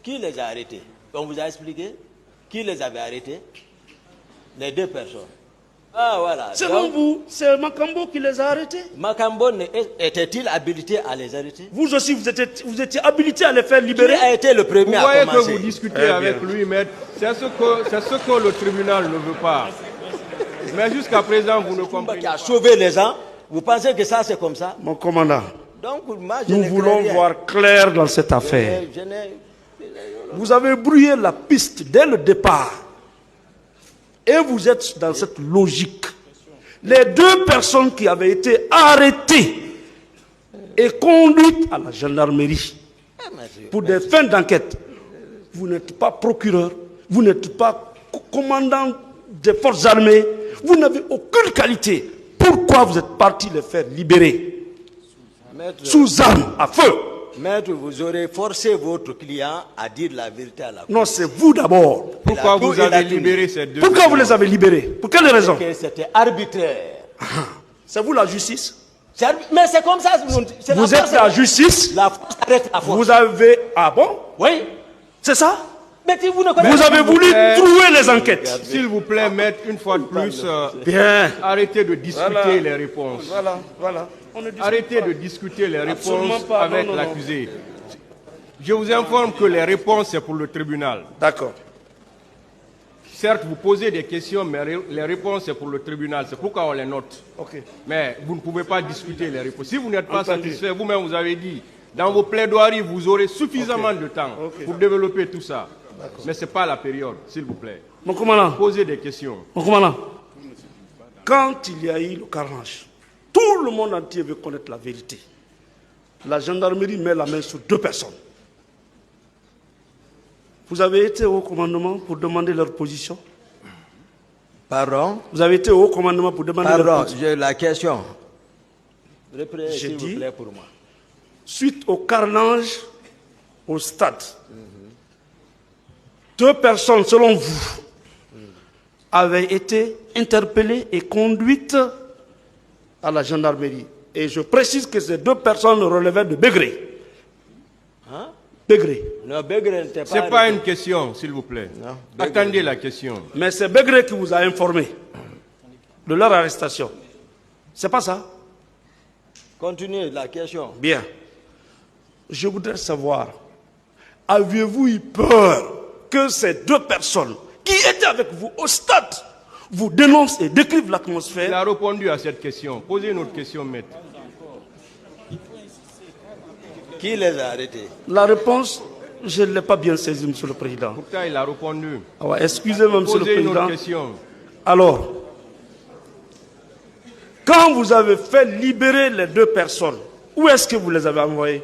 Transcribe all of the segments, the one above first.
Qui les a arrêtés? On vous a expliqué? Qui les avait arrêtés? Les deux personnes. Ah voilà. Selon vous, c'est Makambo qui les a arrêtés? Makambo était-il habilité à les arrêter? Vous aussi, vous étiez habilité à les faire libérer? Qui a été le premier à commencer? Vous voyez que vous discutez avec lui, maître. C'est ce que le tribunal ne veut pas. Mais jusqu'à présent, vous ne comprenez qui a pas. sauvé les gens. Vous pensez que ça, c'est comme ça? Mon commandant, Donc, moi, je nous ne voulons crains rien. voir clair dans cette affaire. Je n'ai- Vous avez brouillé la piste dès le départ. Et vous êtes dans cette logique. Les deux personnes qui avaient été arrêtées et conduites à la gendarmerie pour des fins d'enquête. Vous n'êtes pas procureur, vous n'êtes pas commandant des forces armées, vous n'avez aucune qualité. Pourquoi vous êtes parti les faire libérer Maître, sous armes, à feu? maître, vous aurez forcé votre client à dire la vérité à la cour. Non, c'est vous d'abord. Pourquoi Il a vous tout, il a avez tout. libéré ces deux Pourquoi vous personnes? les avez libérés? Pour quelle raison? Que c'était arbitraire. C'est vous la justice? Mais c'est comme ça. C'est Vous êtes la justice? La force arrête la force. Vous avez... Ah bon? Oui. C'est ça? Mais si vous ne connaissez Vous avez voulu trouver les enquêtes. S'il vous plaît, maître, une fois de plus, Bien. arrêtez de discuter Voilà. les réponses. Voilà. On ne discute Arrêtez pas. de discuter les Absolument réponses pas. avec Non. l'accusé. Je vous informe que les réponses, c'est pour le tribunal. D'accord. Certes, vous posez des questions, mais les réponses, c'est pour le tribunal. C'est pourquoi on les note. Ok. Mais vous ne pouvez pas discuter les réponses. Si vous n'êtes pas Entendu. satisfait, vous-même, vous avez dit, dans vos plaidoiries, vous aurez suffisamment de temps pour développer tout ça. Mais ce n'est pas la période, s'il vous plaît. Mon commandant, Posez des questions. quand il y a eu le carnage, tout le monde entier veut connaître la vérité. La gendarmerie met la main sur deux personnes. Vous avez été au commandement pour demander leur position? Pardon? Vous avez été au commandement pour demander leur Pardon, position? j'ai la question. Reprenez, J'ai s'il dit- vous plaît, pour moi. Suite au carnage au stade, deux personnes, selon vous, avaient été interpellées et conduites à la gendarmerie. Et je précise que ces deux personnes relevaient de Bégré. Hein? Bégré. Non, Begré n'était Ce n'est pas pas arrêté. une question, s'il vous plaît. Non. Attendez la question. Mais c'est Bégré qui vous a informé de leur arrestation. C'est pas ça? Continuez la question. Bien. Je voudrais savoir, aviez-vous eu peur que ces deux personnes qui étaient avec vous au stade vous dénoncent et décrivent Il l'atmosphère? a répondu à cette question. Posez une autre question, maître. Qui les a arrêtés? La réponse, je ne l'ai pas bien saisie, Monsieur le Président. Pourtant, il a répondu. Ah ouais, excusez-moi, Monsieur le Posez une autre Président. question. Alors, quand vous avez fait libérer les deux personnes, où est-ce que vous les avez envoyées?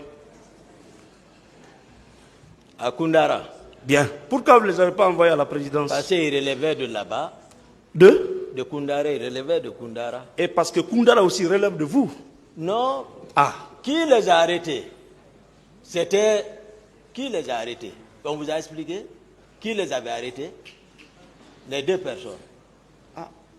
À Koundara. Bien. Pourquoi vous ne les avez pas envoyés à la présidence? Parce qu'il relevait de là-bas. De Koundara, il relevait de Koundara. Et parce que Koundara aussi relève de vous. Non. Ah. Qui les a arrêtés? C'était... Qui les a arrêtés? On vous a expliqué? Qui les avait arrêtés? Les deux personnes.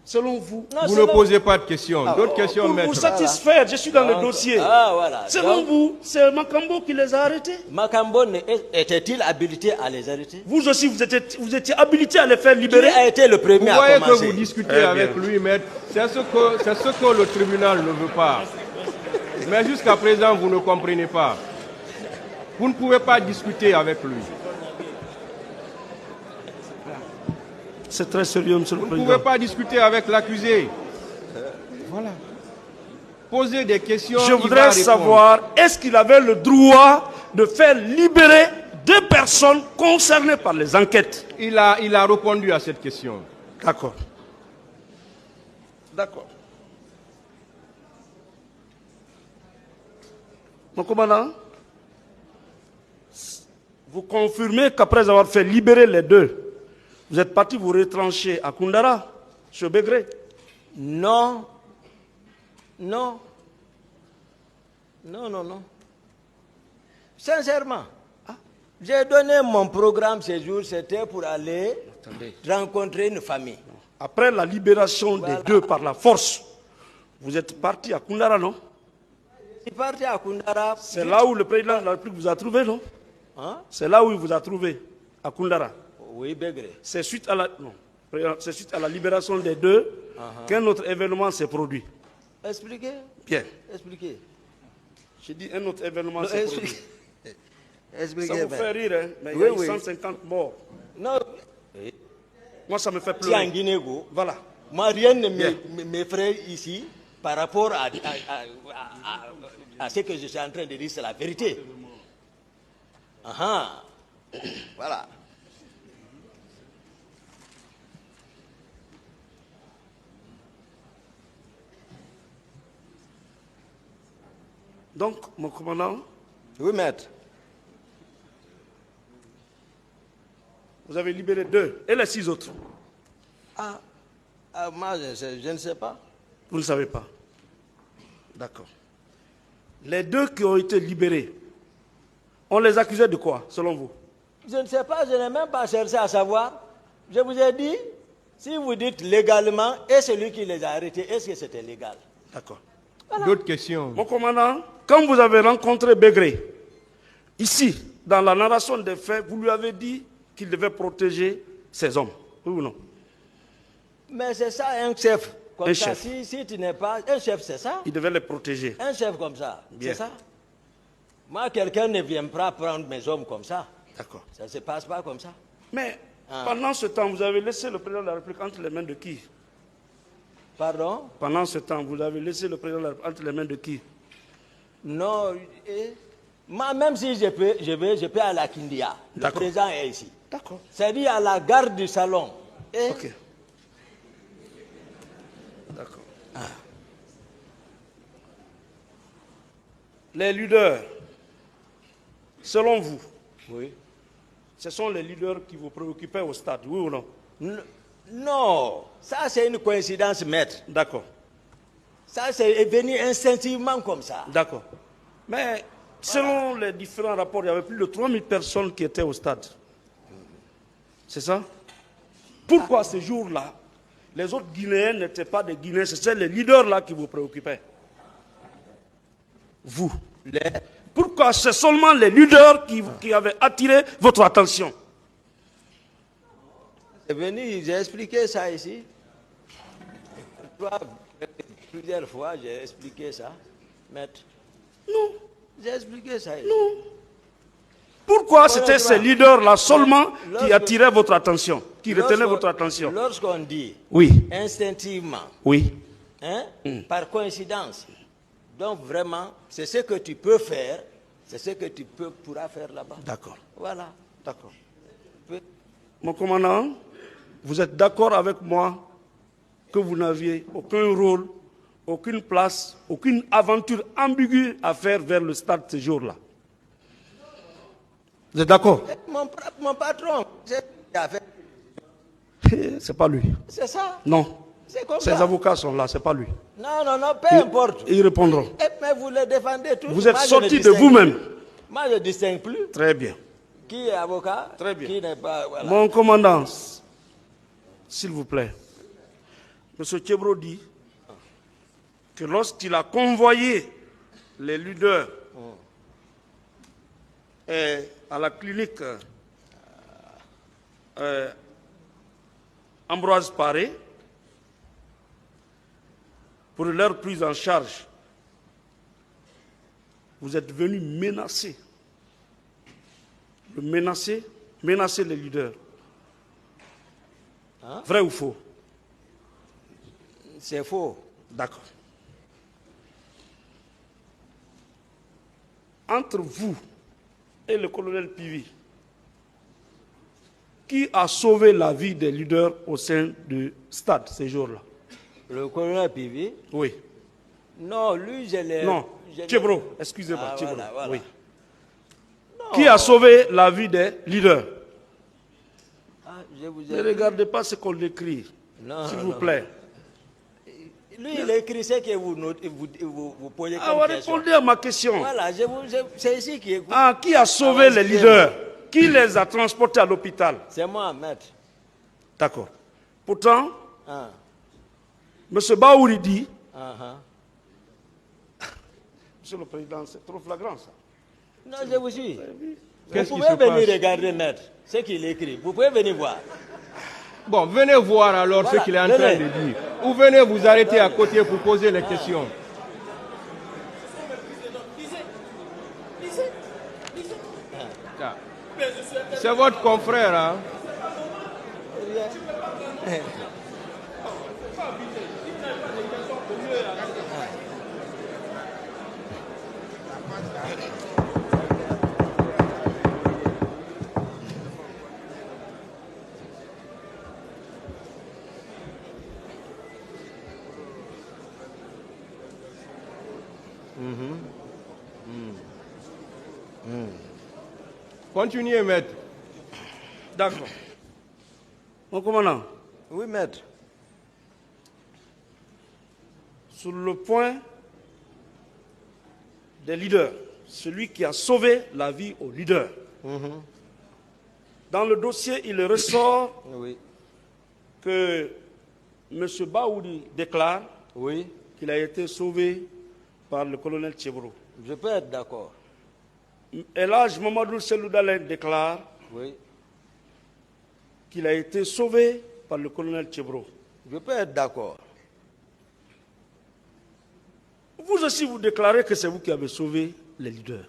Selon vous? Non, Vous c'est ne là- posez pas de questions. D'autres questions, Pour maître. vous satisfaire, je suis dans le dossier. Ah, voilà. Selon Donc, vous, c'est Makambo qui les a arrêtés? Makambo était-il habilité à les arrêter? Vous aussi, vous étiez habilité à les faire Qui libérer? a été le Vous premier à voyez que commencer? vous discutez Eh bien. avec lui, maître. C'est ce que le tribunal ne veut pas. Mais jusqu'à présent, vous ne comprenez pas. Vous ne pouvez pas discuter avec lui. C'est très sérieux, Monsieur le Vous ne Président. pouvez pas discuter avec l'accusé. Voilà. Posez des questions. Je il va voudrais répondre. savoir, est-ce qu'il avait le droit de faire libérer deux personnes concernées par les enquêtes? Il a répondu à cette question. D'accord. D'accord. Mon commandant, vous confirmez qu'après avoir fait libérer les deux, vous êtes parti vous retrancher à Koundara, chez Bégré? Non. Non. Non, non, non. Sincèrement. J'ai donné mon programme ce jour, c'était pour aller rencontrer une famille. Après la libération Voilà. des deux par la force, vous êtes parti à Koundara, non? Je suis parti à Koundara. C'est là où le président de la République vous a trouvé, non? Hein? C'est là où il vous a trouvé, à Koundara. Oui, Begré. C'est suite à la, non, c'est suite à la libération des deux qu'un autre événement s'est produit. Expliquez. Bien. Expliquez. J'ai dit un autre événement Non, s'est produit. expliquez. Ça Expliquez. vous fait rire, hein? Mais il y Oui, a eu oui. 150 morts. Non. Moi, ça me fait Si en pleurer. Guinée, Voilà. moi, rien ne Bien. m'effraie ici par rapport à ce que je suis en train de dire, c'est la vérité. Ah, voilà. Donc, mon commandant, Oui, maître. vous avez libéré 2 et les 6 autres. Moi, je ne sais pas. Vous ne savez pas. D'accord. Les 2 qui ont été libérés, on les accusait de quoi, selon vous? Je ne sais pas, je n'ai même pas cherché à savoir. Je vous ai dit, si vous dites légalement, et celui qui les a arrêtés, est-ce que c'était légal? D'accord. D'autres questions? Mon commandant, quand vous avez rencontré Begré, ici, dans la narration des faits, vous lui avez dit qu'il devait protéger ses hommes. Oui ou non? Mais c'est ça un chef. Comme Un ça, chef. si tu n'es pas... Un chef, c'est ça? Il devait les protéger. Un chef comme ça, Bien. c'est ça? Moi, quelqu'un ne vient pas prendre mes hommes comme ça. D'accord. Ça ne se passe pas comme ça. Mais pendant ce temps, vous avez laissé le président de la République entre les mains de qui? Pardon? Pendant ce temps, vous avez laissé le président de la République entre les mains de qui? Non, moi, même si je peux aller à Kindia. Le D'accord. président est ici. D'accord. C'est-à-dire à la gare du salon. Et Ok. D'accord. Les leaders, selon vous, Oui. ce sont les leaders qui vous préoccupaient au stade, oui ou non? Non, ça c'est une coïncidence, maître. D'accord. Ça c'est venu instinctivement comme ça. D'accord. Mais selon les différents rapports, il y avait plus de 3000 personnes qui étaient au stade. C'est ça? Pourquoi ce jour-là, les autres Guinéens n'étaient pas des Guinéens, c'était les leaders-là qui vous préoccupaient? Vous. Pourquoi c'est seulement les leaders qui avaient attiré votre attention? C'est venu, j'ai expliqué ça ici. Plusieurs fois, j'ai expliqué ça, maître. Non. J'ai expliqué ça ici. Non. Pourquoi c'était ces leaders-là seulement qui Lorsque- attiraient votre attention, qui retenaient votre attention? Lorsqu'on dit Oui. instinctivement, Oui. hein, par coïncidence, donc vraiment, c'est ce que tu peux faire, c'est ce que tu pourras faire là-bas. D'accord. Voilà. D'accord. Peu- Mon commandant, vous êtes d'accord avec moi que vous n'aviez aucun rôle, aucune place, aucune aventure ambiguë à faire vers le stade ce jour-là? Vous êtes d'accord? Mon patron, c'est ce qu'il a fait. C'est pas lui. C'est ça. Non. C'est comme Ses ça. avocats sont là, c'est pas lui. Non, non, non, peu importe. Ils répondront. Mais vous le défendez tous. Vous êtes Moi, je sorti ne de distingue vous-même. plus. Moi, je ne distingue plus Très bien. qui est avocat, Très bien. qui n'est pas. Voilà. Mon commandant, s'il vous plaît, M. Thiebro dit que lorsqu'il a convoyé les leaders à la clinique Ambroise Paré pour leur prise en charge, vous êtes venu menacer. Menacer les leaders. Hein? Vrai ou faux? C'est faux. D'accord. Entre vous et le colonel Pivi, qui a sauvé la vie des leaders au sein du stade ces jours-là? Le colonel Pivi? Oui. Non, lui, je l'ai. Non, Thiebro, excusez-moi, Ah, Thiebro. voilà, voilà. Oui. Non. Qui a sauvé la vie des leaders? Ah, je vous Ne ai... regardez pas ce qu'on écrit, Non, s'il non. vous plaît. Lui, il écrit ce que vous posez Ah, comme question. répondez à ma question. Voilà, c'est ici qui écoute. Ah, qui a sauvé Ah, les excusez-moi. leaders? Qui les a transportés à l'hôpital? C'est moi, maître. D'accord. Pourtant, Ah, M. Baouri dit, ah. Monsieur le Président, c'est trop flagrant ça. Non, je vous suis. Qu'est-ce Vous qui pouvez se venir passe? regarder, maître, ce qu'il écrit. Vous pouvez venir voir. Bon, venez voir alors Voilà, ce qu'il est en train venez. de dire. Ou venez vous arrêter à côté pour poser les questions. Ah. C'est votre confrère, hein? Continuez, maître. D'accord. Mon commandant, Oui, maître. sur le point des leaders, celui qui a sauvé la vie aux leaders. Dans le dossier, il ressort Oui. que M. Baoudi déclare Oui. qu'il a été sauvé par le colonel Tchebro. Je peux être d'accord. Elhaj Mamadou Seloudalen déclare Oui. qu'il a été sauvé par le colonel Tchebro. Je peux être d'accord. Vous aussi, vous déclarez que c'est vous qui avez sauvé les leaders.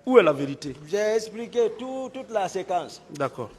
Où est la vérité? J'ai expliqué toute la séquence. D'accord.